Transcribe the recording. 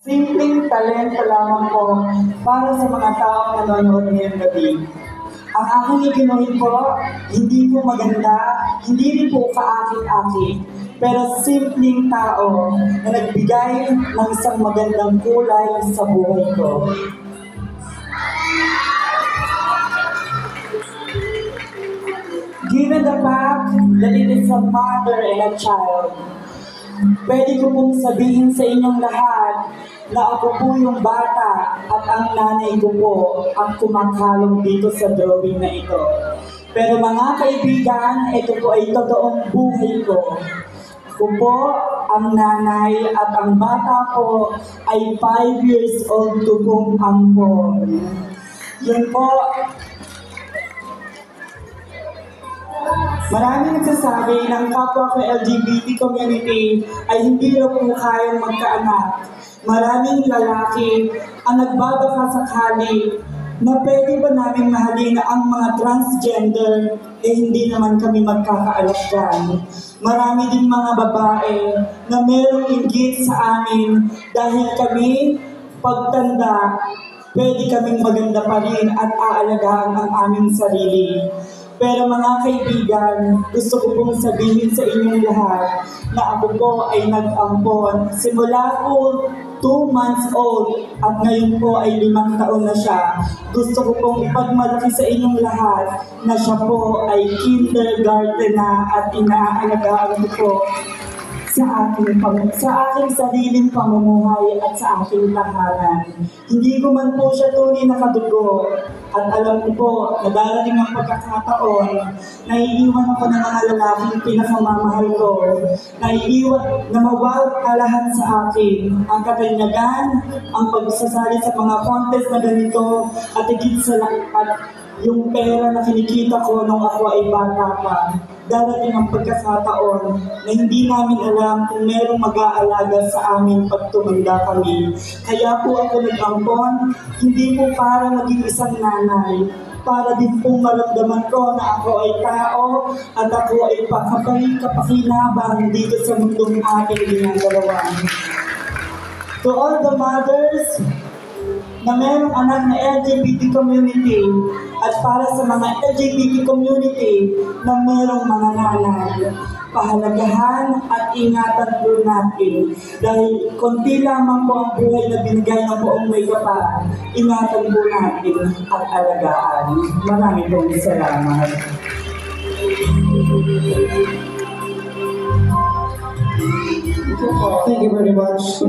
Simpleng talento lamang po para sa mga taong nanonood ngayong gabi. Ang aking iginuhin po, hindi po maganda, hindi rin po kaakit-akit, pero simpleng tao na nagbigay ng isang magandang kulay sa buhay ko. Given the fact that it is a mother and a child, pwede ko pong sabihin sa inyong lahat na ako po yung bata at ang nanay ko po ang kumakalong dito sa drawing na ito. Pero mga kaibigan, ito po ay totoong buhay ko. Ako po ang nanay at ang bata po ay 5 years old ko pong ampon. Yun po. Maraming nagsasabi ng kapwa ko LGBT community ay hindi raw po kayang magkaanak. Maraming lalaki ang nagbabaka sakali na pwede ba namin mahalin ang mga transgender hindi naman kami magkakaanak dyan. Marami din mga babae na merong inggit sa amin dahil kami pagtanda, pwede kaming maganda pa rin at aalagaan ang aming sarili. Pero mga kaibigan, gusto ko pong sabihin sa inyong lahat na ako po ay nag-ampon. Simula po 2 months old at ngayon po ay 5 taon na siya. Gusto ko pong ipagmalaki sa inyong lahat na siya po ay kindergarten na at inaalagaan ko po sa aking sariling pamumuhay at sa aking tahanan. Hindi ko man po siya tunay na kadugo at alam ko po na darating ang pagkakataon, naiiwan ako ng mga lalaking pinakamamahal ko, naiiwan na mawawalahan sa akin ang katanyagan, ang pagsasali sa mga contest na ganito at higit sa lahat yung pera na kinikita ko nung ako ay bata pa. Darating ang pagkakataon na hindi namin alam kung merong mag-aalaga sa amin pag tumanda kami. Kaya po ako nag-ampon, hindi po para maging isang nanay, para din po maramdaman ko na ako ay tao at ako ay kapakinabang dito sa mundong ating ginagalawan. To all the mothers na merong anak na LGBT community at para sa mga LGBT community na merong mga nanay, pahalagahan at ingatan po natin dahil konti lamang po ang buhay na binigay ng buong may kapal. Ingatan po natin at alagaan. Maraming pong salamat. Thank you very much.